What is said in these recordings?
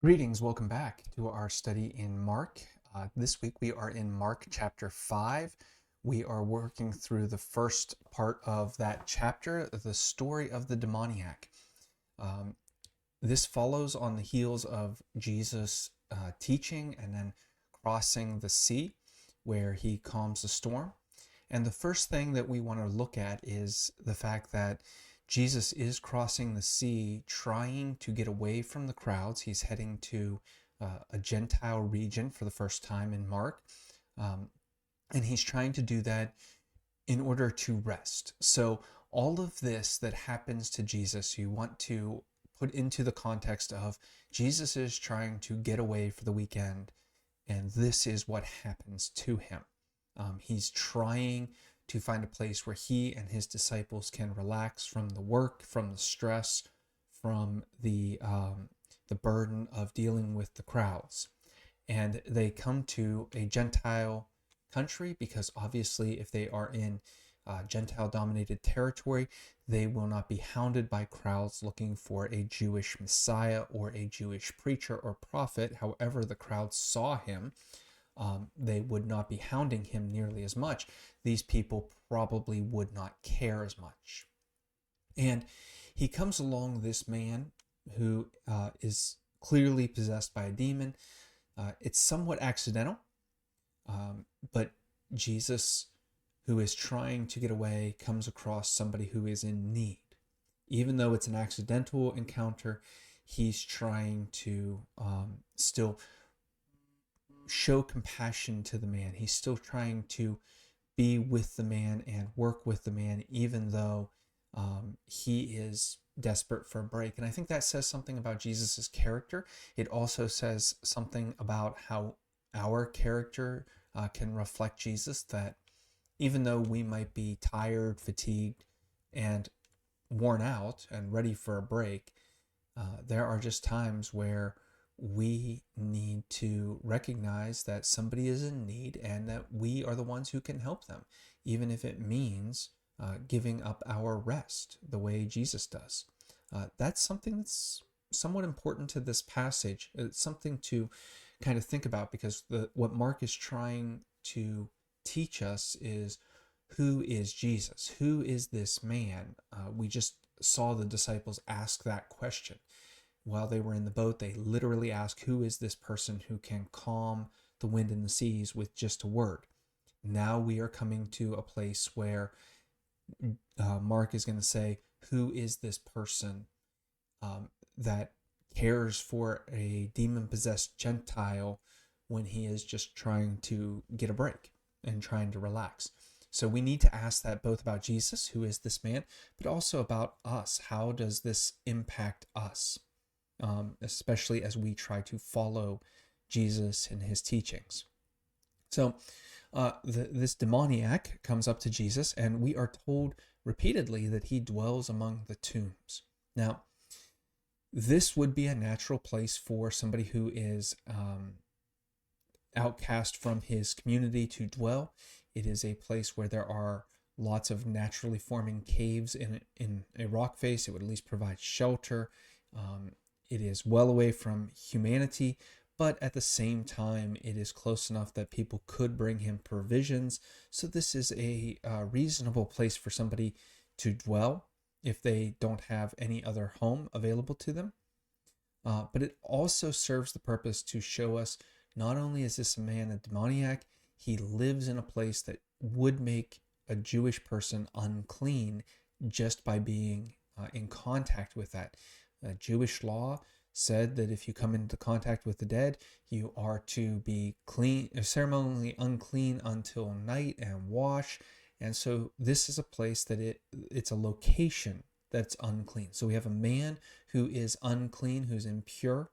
Greetings, welcome back to our study in Mark. This week we are in Mark chapter 5. We are working through the first part of that chapter, the story of the demoniac. Um, this follows on the heels of Jesus teaching and then crossing the sea where he calms the storm. And the first thing that we want to look at is the fact that Jesus is crossing the sea trying to get away from the crowds. He's heading to a Gentile region for the first time in Mark. Um, and he's trying to do that in order to rest. So, all of this that happens to Jesus, you want to put into the context of Jesus is trying to get away for the weekend, and this is what happens to him. He's trying to find a place where he and his disciples can relax from the work, from the stress, from the burden of dealing with the crowds. And they come to a Gentile country because obviously, if they are in Gentile dominated territory, they will not be hounded by crowds looking for a Jewish Messiah or a Jewish preacher or prophet. However, the crowds saw him, they would not be hounding him nearly as much. These people probably would not care as much. And he comes along this man who is clearly possessed by a demon. It's somewhat accidental, but Jesus, who is trying to get away, comes across somebody who is in need. Even though it's an accidental encounter, he's trying to still show compassion to the man. He's still trying to be with the man and work with the man, even though he is desperate for a break. And I think that says something about Jesus's character. It also says something about how our character can reflect Jesus, that even though we might be tired, fatigued, and worn out and ready for a break, there are just times where we need to recognize that somebody is in need and that we are the ones who can help them, even if it means giving up our rest the way Jesus does. That's something that's somewhat important to this passage. It's something to kind of think about, because what Mark is trying to teach us is, who is Jesus? Who is this man? We just saw the disciples ask that question. While they were in the boat, they literally asked, who is this person who can calm the wind and the seas with just a word? Now we are coming to a place where Mark is going to say, who is this person that cares for a demon possessed Gentile when he is just trying to get a break and trying to relax? So we need to ask that both about Jesus, who is this man, but also about us. How does this impact us? Especially as we try to follow Jesus and his teachings. So this demoniac comes up to Jesus, and we are told repeatedly that he dwells among the tombs. Now, this would be a natural place for somebody who is outcast from his community to dwell. It is a place where there are lots of naturally forming caves in a rock face. It would at least provide shelter. It is well away from humanity, but at the same time, it is close enough that people could bring him provisions. So this is a reasonable place for somebody to dwell if they don't have any other home available to them. But it also serves the purpose to show us, not only is this a man a demoniac, he lives in a place that would make a Jewish person unclean just by being in contact with that. Jewish law said that if you come into contact with the dead, you are to be clean, ceremonially unclean until night, and wash. And so this is a place that it's a location that's unclean. So we have a man who is unclean, who's impure.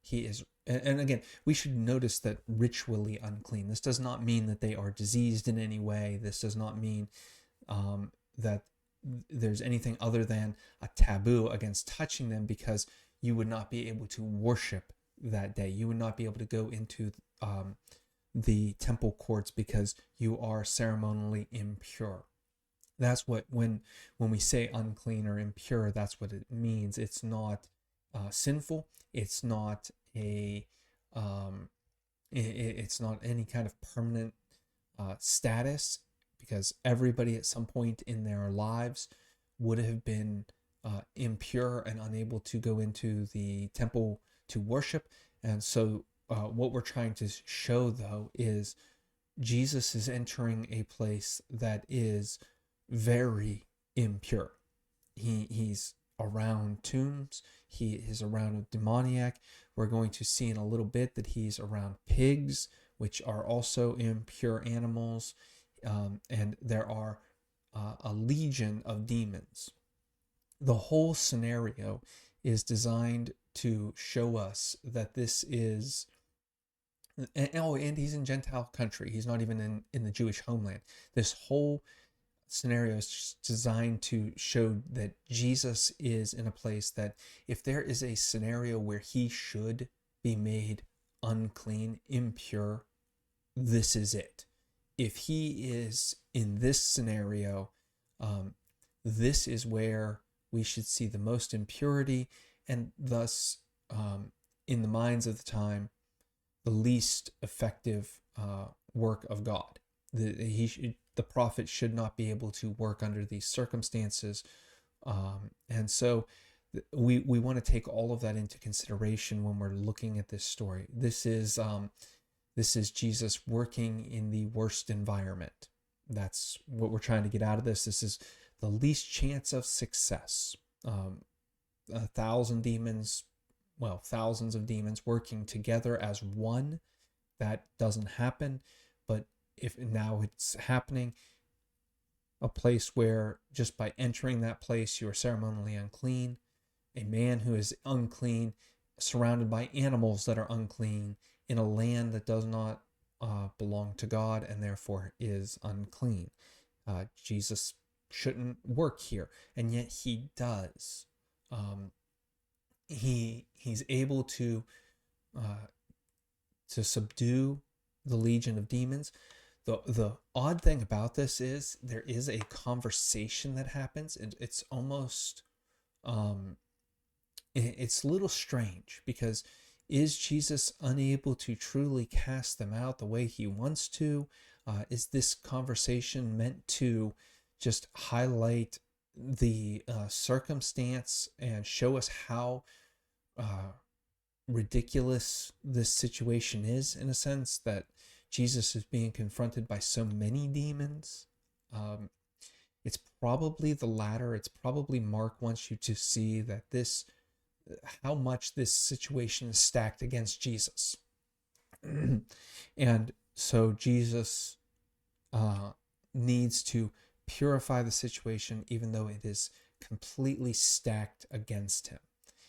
He is, and again, we should notice that ritually unclean. This does not mean that they are diseased in any way. This does not mean that there's anything other than a taboo against touching them, because you would not be able to worship that day. You would not be able to go into the temple courts because you are ceremonially impure. That's what, when we say unclean or impure, that's what it means. It's not sinful. It's not a it's not any kind of permanent status, because everybody at some point in their lives would have been impure and unable to go into the temple to worship. And so what we're trying to show, though, is Jesus is entering a place that is very impure. He's around tombs. He is around a demoniac. We're going to see in a little bit that he's around pigs, which are also impure animals. And there are a legion of demons. The whole scenario is designed to show us that this is, and he's in Gentile country. He's not even in the Jewish homeland. This whole scenario is designed to show that Jesus is in a place that if there is a scenario where he should be made unclean, impure, this is it. If he is in this scenario, this is where we should see the most impurity, and thus, in the minds of the time, the least effective work of God. The prophet should not be able to work under these circumstances. And so we want to take all of that into consideration when we're looking at this story. This is Jesus working in the worst environment. That's what we're trying to get out of this. This is the least chance of success. 1,000 demons, well, thousands of demons working together as one. That doesn't happen. But if now it's happening, a place where just by entering that place you are ceremonially unclean, a man who is unclean, surrounded by animals that are unclean, in a land that does not belong to God and therefore is unclean. Jesus shouldn't work here, and yet he does. He's able to subdue the legion of demons. The odd thing about this is there is a conversation that happens, and it's almost it's a little strange, because is Jesus unable to truly cast them out the way he wants to? Is this conversation meant to just highlight the circumstance and show us how ridiculous this situation is, in a sense, that Jesus is being confronted by so many demons? It's probably the latter. It's probably Mark wants you to see that how much this situation is stacked against Jesus. And so Jesus needs to purify the situation, even though it is completely stacked against him.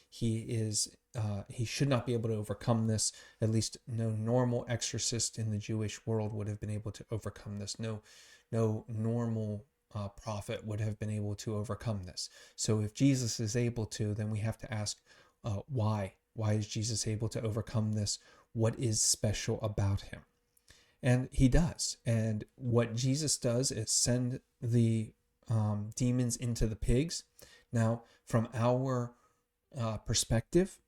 He should not be able to overcome this. At least no normal exorcist in the Jewish world would have been able to overcome this. No normal prophet would have been able to overcome this. So if Jesus is able to, then we have to ask, why? Why is Jesus able to overcome this? What is special about him? And he does. And what Jesus does is send the demons into the pigs. Now, from our perspective,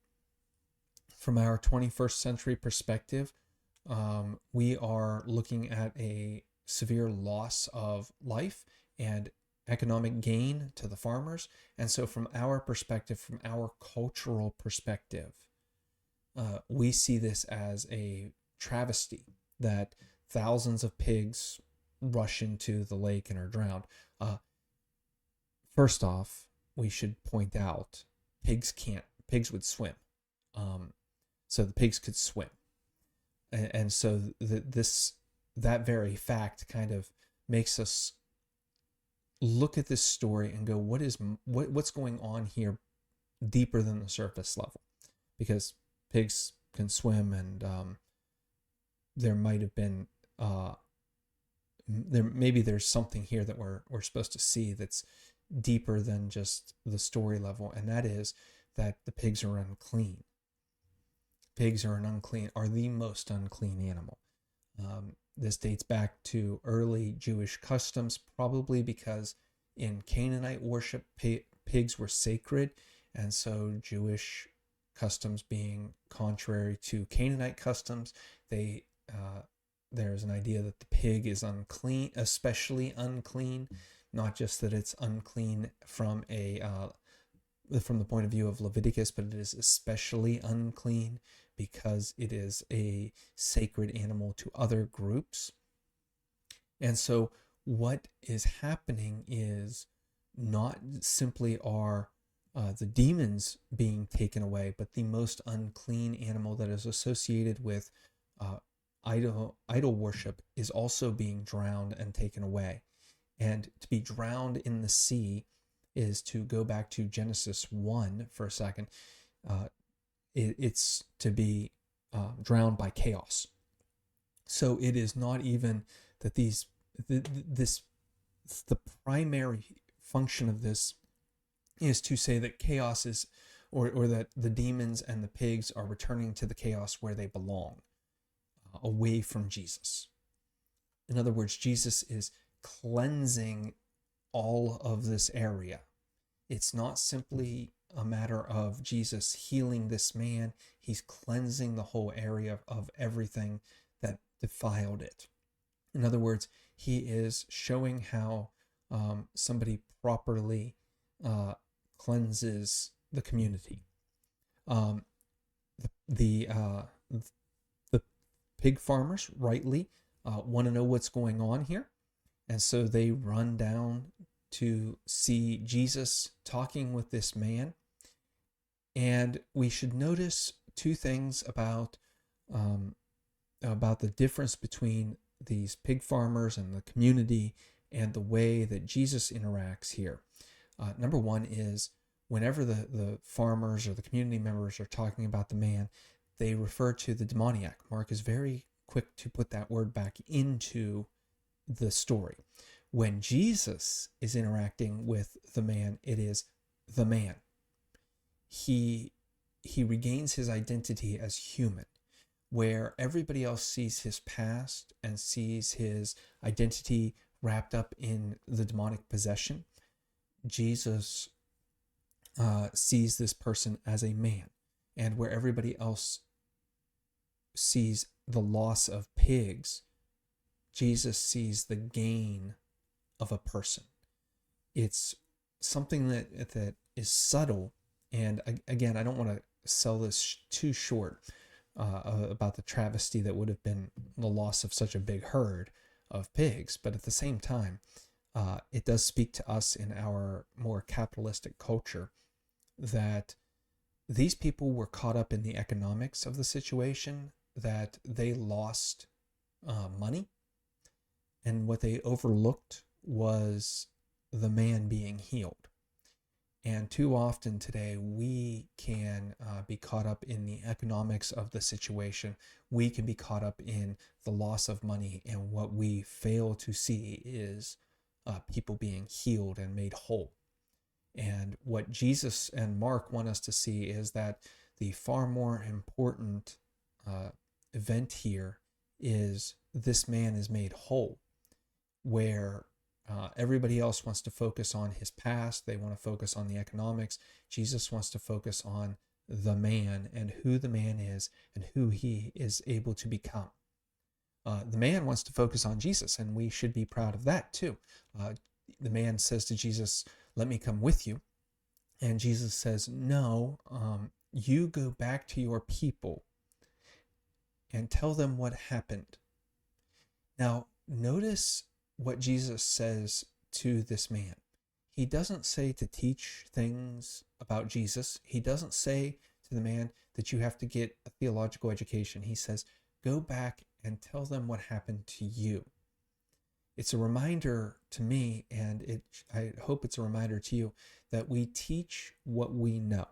from our 21st century perspective, we are looking at a severe loss of life and economic gain to the farmers. And so from our perspective, from our cultural perspective, we see this as a travesty that thousands of pigs rush into the lake and are drowned. First off, we should point out pigs would swim. So the pigs could swim. And so that very fact kind of makes us look at this story and go, what's going on here deeper than the surface level? Because pigs can swim, and there might have been there's something here that we're supposed to see that's deeper than just the story level, and that is that the pigs are unclean. Pigs are the most unclean animal. This dates back to early Jewish customs, probably because in Canaanite worship, pigs were sacred, and so Jewish customs being contrary to Canaanite customs. There's an idea that the pig is unclean, especially unclean, not just that it's unclean from the point of view of Leviticus, but it is especially unclean because it is a sacred animal to other groups. And so what is happening is not simply are the demons being taken away, but the most unclean animal that is associated with idol worship is also being drowned and taken away. And to be drowned in the sea is, to go back to Genesis 1 for a second, it's to be drowned by chaos. So it is not even that the primary function of this is to say that chaos is, or that the demons and the pigs are returning to the chaos where they belong, away from Jesus. In other words, Jesus is cleansing all of this area. It's not simply a matter of Jesus healing this man. He's cleansing the whole area of everything that defiled it. In other words, he is showing how somebody properly cleanses the community. The pig farmers rightly want to know what's going on here, and so they run down to see Jesus talking with this man. And we should notice two things about the difference between these pig farmers and the community and the way that Jesus interacts here. Number one is, whenever the farmers or the community members are talking about the man, they refer to the demoniac. Mark is very quick to put that word back into the story. When Jesus is interacting with the man, it is the man. He regains his identity as human, where everybody else sees his past and sees his identity wrapped up in the demonic possession. Jesus sees this person as a man, and where everybody else sees the loss of pigs, Jesus sees the gain of a person. It's something that is subtle, and again, I don't want to sell this too short about the travesty that would have been the loss of such a big herd of pigs, but at the same time, it does speak to us in our more capitalistic culture that these people were caught up in the economics of the situation, that they lost money, and what they overlooked was the man being healed. And too often today, we can be caught up in the economics of the situation. We can be caught up in the loss of money, and what we fail to see is people being healed and made whole. And what Jesus and Mark want us to see is that the far more important event here is this man is made whole, where everybody else wants to focus on his past. They want to focus on the economics. Jesus wants to focus on the man and who the man is and who he is able to become. The man wants to focus on Jesus, and we should be proud of that too. The man says to Jesus, "Let me come with you." And Jesus says, "No, you go back to your people and tell them what happened." Now, notice what Jesus says to this man. He doesn't say to teach things about Jesus. He doesn't say to the man that you have to get a theological education. He says, go back and tell them what happened to you. It's a reminder to me, and I hope it's a reminder to you, that we teach what we know.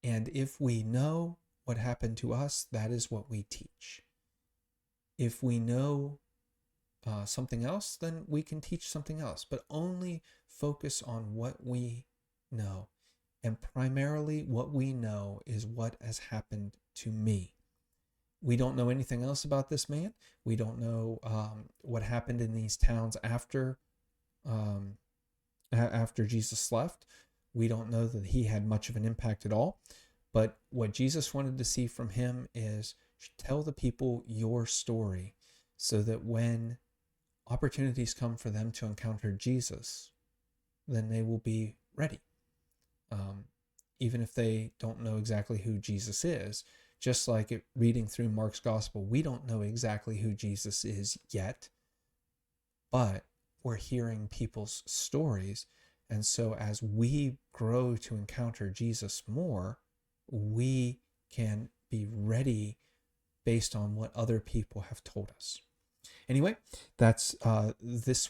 And if we know what happened to us, that is what we teach. If we know something else, then we can teach something else, but only focus on what we know. And primarily what we know is what has happened to me. We don't know anything else about this man. We don't know what happened in these towns after Jesus left. We don't know that he had much of an impact at all. But what Jesus wanted to see from him is tell the people your story so that when opportunities come for them to encounter Jesus, then they will be ready. Even if they don't know exactly who Jesus is, just like reading through Mark's gospel, we don't know exactly who Jesus is yet, but we're hearing people's stories. And so as we grow to encounter Jesus more, we can be ready based on what other people have told us. Anyway, that's this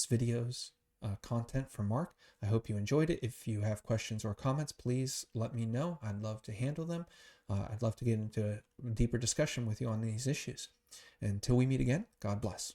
video's content for Mark. I hope you enjoyed it. If you have questions or comments, please let me know. I'd love to handle them. I'd love to get into a deeper discussion with you on these issues. Until we meet again, God bless.